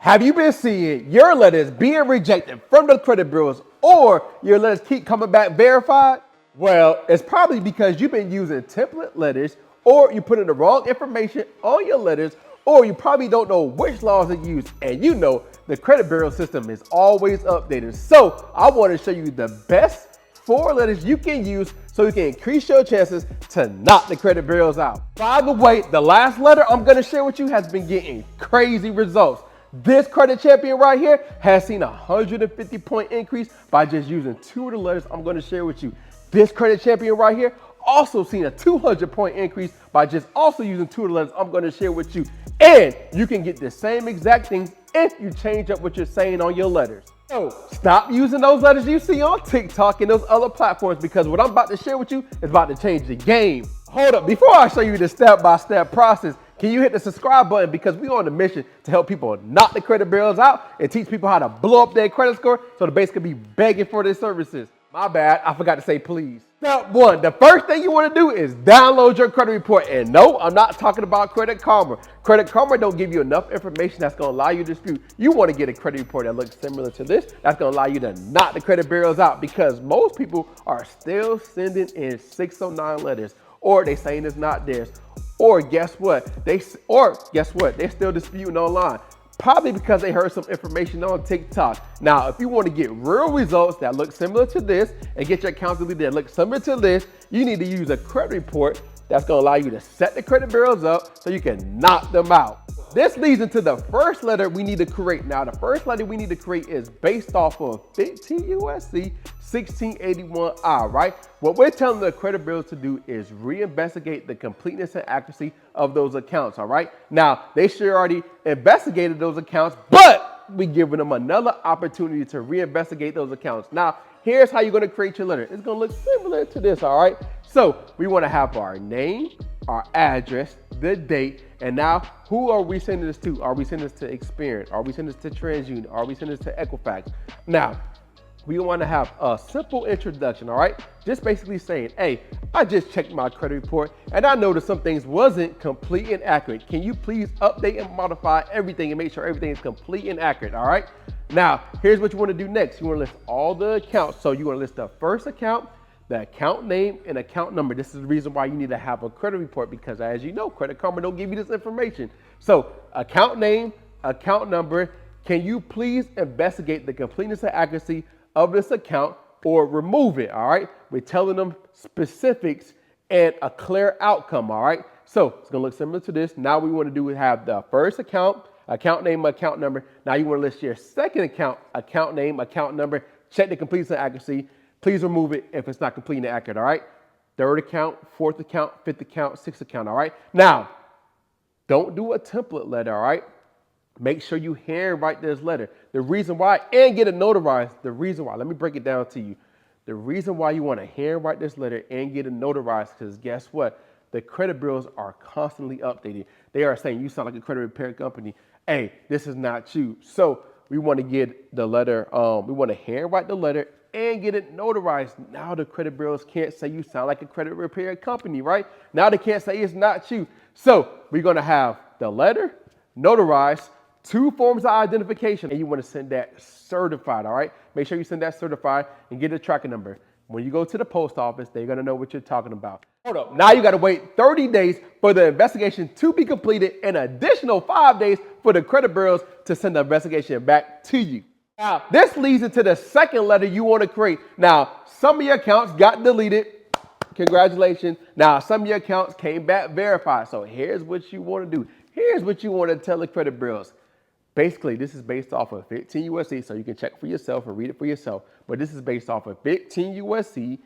Have you been seeing your letters being rejected from the credit bureaus or your letters keep coming back verified? Well, it's probably because you've been using template letters or you put in the wrong information on your letters or you probably don't know which laws to use, and you know the credit bureau system is always updated. So I want to show you the best 4 letters you can use so you can increase your chances to knock the credit bureaus out. By the way, the last letter I'm going to share with you has been getting crazy results. This credit champion right here has seen a 150-point increase by just using 2 of the letters I'm going to share with you. This credit champion right here also seen a 200-point increase by just also using 2 of the letters I'm going to share with you. And you can get the same exact things if you change up what you're saying on your letters. So stop using those letters you see on TikTok and those other platforms, because what I'm about to share with you is about to change the game. Hold up, before I show you the step-by-step process, can you hit the subscribe button, because we're on a mission to help people knock the credit bureaus out and teach people how to blow up their credit score so the base can be begging for their services. My bad, I forgot to say please. Step 1, the first thing you want to do is download your credit report. And no, I'm not talking about Credit Karma. Credit Karma don't give you enough information that's going to allow you to dispute. You want to get a credit report that looks similar to this, that's going to allow you to knock the credit bureaus out, because most people are still sending in 609 letters, or they saying it's not theirs, or guess what? They're still disputing online. Probably because they heard some information on TikTok. Now, if you want to get real results that look similar to this and get your account deleted that look similar to this, you need to use a credit report that's going to allow you to set the credit bureaus up so you can knock them out. This leads into the first letter we need to create. Now, the first letter we need to create is based off of 15 U.S.C. 1681I, right? What we're telling the credit bureaus to do is reinvestigate the completeness and accuracy of those accounts, all right? Now, they sure already investigated those accounts, but we're giving them another opportunity to reinvestigate those accounts. Now, here's how you're going to create your letter. It's going to look similar to this, all right? So we want to have our name, our address, the date, and now who are we sending this to? Are we sending this to Experian? Are we sending this to TransUnion? Are we sending this to Equifax? Now, we want to have a simple introduction, all right? Just basically saying, hey, I just checked my credit report and I noticed some things wasn't complete and accurate. Can you please update and modify everything and make sure everything is complete and accurate, all right? Now, here's what you want to do next. You want to list all the accounts. So you want to list the first account, the account name, and account number. This is the reason why you need to have a credit report, because as you know, Credit Karma don't give you this information. So account name, account number, can you please investigate the completeness and accuracy of this account or remove it, all right? We're telling them specifics and a clear outcome, all right? So it's gonna look similar to this. Now we want to do is have the first account, account name, account number. Now you want to list your second account, account name, account number, check the completeness and accuracy. Please remove it if it's not complete and accurate, all right? Third account, fourth account, fifth account, sixth account, all right? Now, don't do a template letter, all right? Make sure you handwrite this letter. The reason why, and get it notarized, the reason why, let me break it down to you. The reason why you want to handwrite this letter and get it notarized, because guess what? The credit bureaus are constantly updated. They are saying, you sound like a credit repair company. Hey, this is not you. So we want to get the letter, we want to handwrite the letter and get it notarized. Now the credit bureaus can't say you sound like a credit repair company, right? Now they can't say it's not you. So we're going to have the letter notarized, 2 forms of identification, and you want to send that certified, all right? Make sure you send that certified and get a tracking number. When you go to the post office, they're going to know what you're talking about. Hold up. Now you got to wait 30 days for the investigation to be completed, and an additional 5 days for the credit bureaus to send the investigation back to you. Now, this leads into the second letter you want to create. Now, some of your accounts got deleted. Congratulations. Now, some of your accounts came back verified. So here's what you want to do. Here's what you want to tell the credit bureaus. Basically, this is based off of 15 U.S.C., so you can check for yourself and read it for yourself. But this is based off of 15 U.S.C.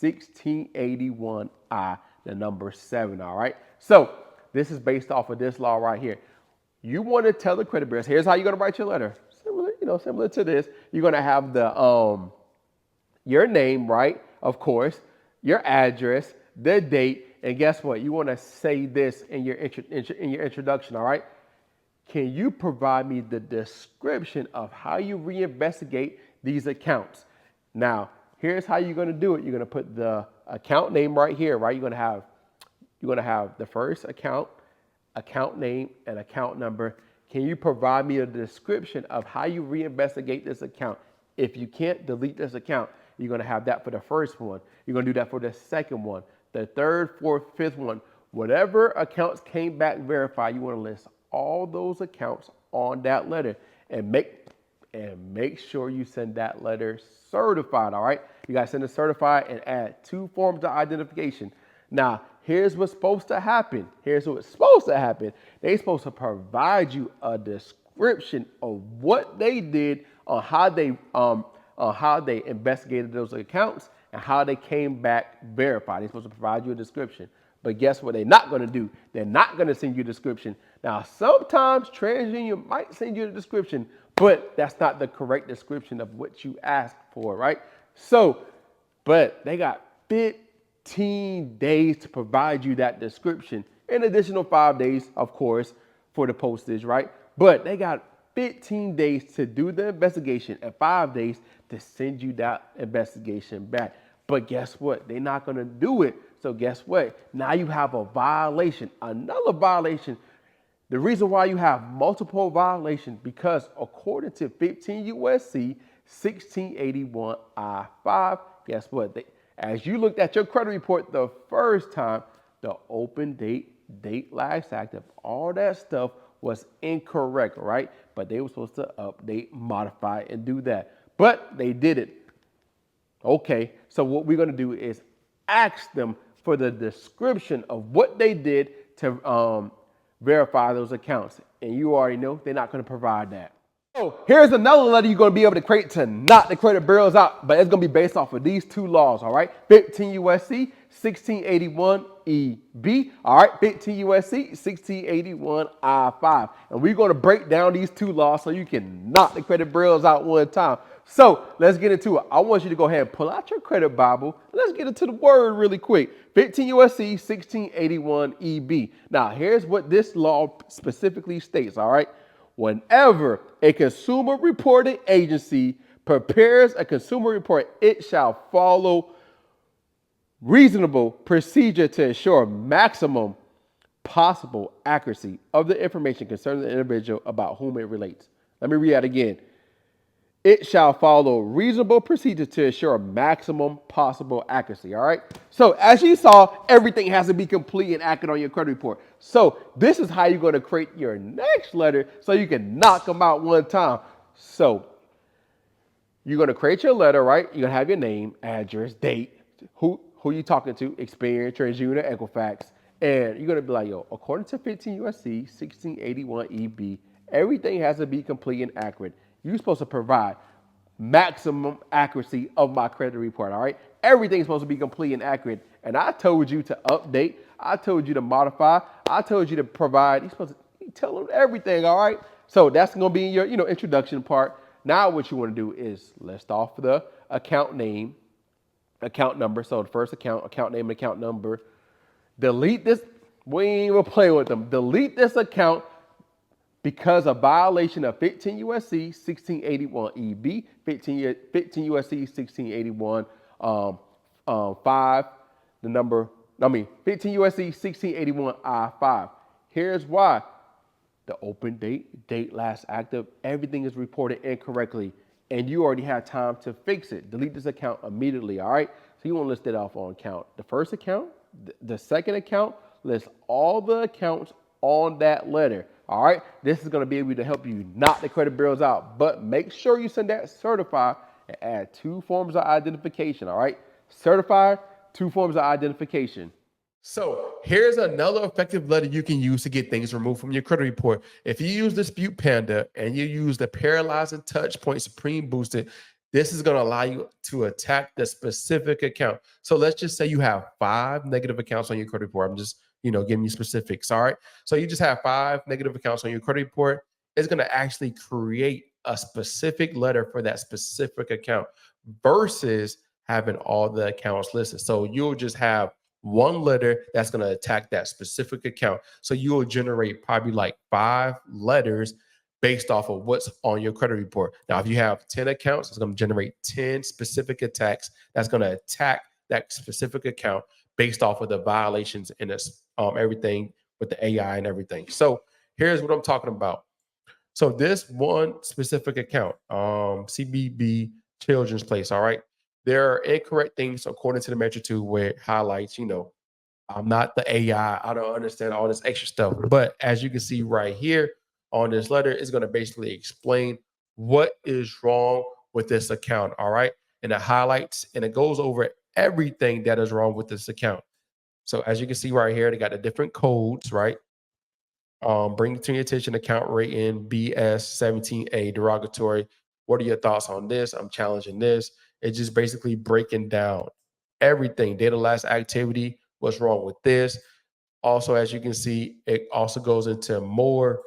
1681I, the number 7, all right? So this is based off of this law right here. You want to tell the credit bureaus, here's how you're going to write your letter. Similar to this. You're going to have the your name, right? Of course, your address, the date, and guess what? You want to say this in your introduction, all right? Can you provide me the description of how you reinvestigate these accounts? Now, here's how you're going to do it. You're going to put the account name right here, right? You're going to have the first account, account name, and account number. can you provide me a description of how you reinvestigate this account? If you can't, delete this account. You're going to have that for the first one. You're going to do that for the second one, the third, fourth, fifth one. Whatever accounts came back verified, you want to list all those accounts on that letter and make sure you send that letter certified, all right? You got to send it certified and add 2 forms of identification. Now, here's what's supposed to happen. They're supposed to provide you a description of what they did on how they investigated those accounts and how they came back verified. They're supposed to provide you a description. But guess what they're not going to do? They're not going to send you a description. Now, sometimes TransUnion might send you a description, but that's not the correct description of what you asked for, right? So, but they got 15 days to provide you that description. An additional 5 days, of course, for the postage, right? But they got 15 days to do the investigation and 5 days to send you that investigation back. But guess what? They're not going to do it. So guess what? Now you have a violation, another violation. The reason why you have multiple violations, because according to 15 U.S.C. 1681 I-5, guess what? As you looked at your credit report the first time, the open date, date lapse active, all that stuff was incorrect, right? But they were supposed to update, modify, and do that. But they did it. Okay, so what we're going to do is ask them for the description of what they did to verify those accounts. And you already know they're not going to provide that. So here's another letter you're going to be able to create to knock the credit bureaus out, but it's going to be based off of these 2 laws, all right? 15 U.S.C. 1681 EB, all right? 15 U.S.C. 1681 I-5. And we're going to break down these 2 laws so you can knock the credit bureaus out one time. So let's get into it. I want you to go ahead and pull out your credit Bible. Let's get into the word really quick. 15 U.S.C. 1681 EB. Now, here's what this law specifically states, all right? Whenever a consumer reporting agency prepares a consumer report, it shall follow reasonable procedure to ensure maximum possible accuracy of the information concerning the individual about whom it relates. Let me read that again. It shall follow reasonable procedure to ensure maximum possible accuracy. All right. So as you saw, everything has to be complete and accurate on your credit report. So this is how you're going to create your next letter so you can knock them out one time. So you're going to create your letter, right? You're going to have your name, address, date, who you talking to, Experian, TransUnion, Equifax. And you're going to be like, yo, according to 15 U.S.C. 1681 EB, everything has to be complete and accurate. You're supposed to provide maximum accuracy of my credit report, all right? Everything's supposed to be complete and accurate. And I told you to update. I told you to modify. I told you to provide. You're supposed to tell them everything, all right? So that's going to be your, introduction part. Now what you want to do is list off the account name, account number. So the first account name, account number. Delete this. We ain't even play with them. Delete this account because of violation of 15 U.S.C. 1681 EB, 15 U.S.C. 1681 5, 15 U.S.C. 1681 I-5. Here's why. The open date last active, everything is reported incorrectly, and you already have time to fix it. Delete this account immediately, all right? So you want to list it off on account. The first account, the second account, list all the accounts on that letter. All right, this is going to be able to help you knock the credit bureaus out, but make sure you send that certified and add 2 forms of identification. All right, certified, 2 forms of identification. So here's another effective letter you can use to get things removed from your credit report. If you use Dispute Panda and you use the Paralyzing Touch Point Supreme Boosted, this is going to allow you to attack the specific account. So let's just say you have 5 negative accounts on your credit report. I'm just giving you specifics. All right. So you just have 5 negative accounts on your credit report. It's going to actually create a specific letter for that specific account versus having all the accounts listed. So you'll just have one letter that's going to attack that specific account. So you will generate probably like 5 letters based off of what's on your credit report. Now, if you have 10 accounts, it's going to generate 10 specific attacks that's going to attack that specific account based off of the violations and everything with the AI and everything. So here's what I'm talking about. So this one specific account, CBB Children's Place, all right, there are incorrect things according to the Metro 2 where it highlights, I'm not the AI. I don't understand all this extra stuff. But as you can see right here on this letter, it's going to basically explain what is wrong with this account. All right. And it highlights and it goes over everything that is wrong with this account. So as you can see right here, they got the different codes, right? Bring to your attention account rating BS17A derogatory. What are your thoughts on this? I'm challenging this. It's just basically breaking down everything. Data last activity. What's wrong with this? Also, as you can see, it also goes into more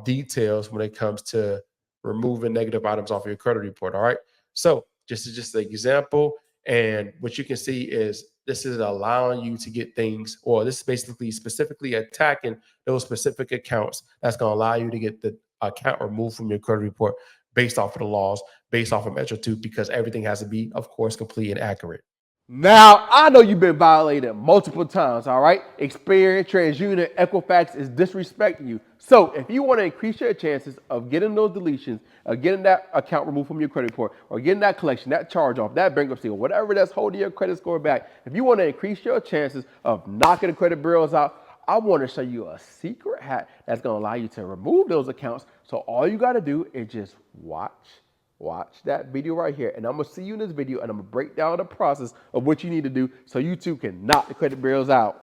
details when it comes to removing negative items off your credit report. All right. So just an example. And what you can see is this is allowing you to get things, or this is basically specifically attacking those specific accounts that's going to allow you to get the account removed from your credit report based off of the laws, based off of Metro 2, because everything has to be, of course, complete and accurate. Now, I know you've been violated multiple times, all right? Experian, TransUnion, Equifax is disrespecting you. So if you want to increase your chances of getting those deletions, of getting that account removed from your credit report, or getting that collection, that charge off, that bankruptcy, or whatever that's holding your credit score back, if you want to increase your chances of knocking the credit bureaus out, I want to show you a secret hack that's going to allow you to remove those accounts. So all you got to do is just watch that video right here, and I'm gonna see you in this video, and I'm gonna break down the process of what you need to do so you too can knock the credit bureaus out.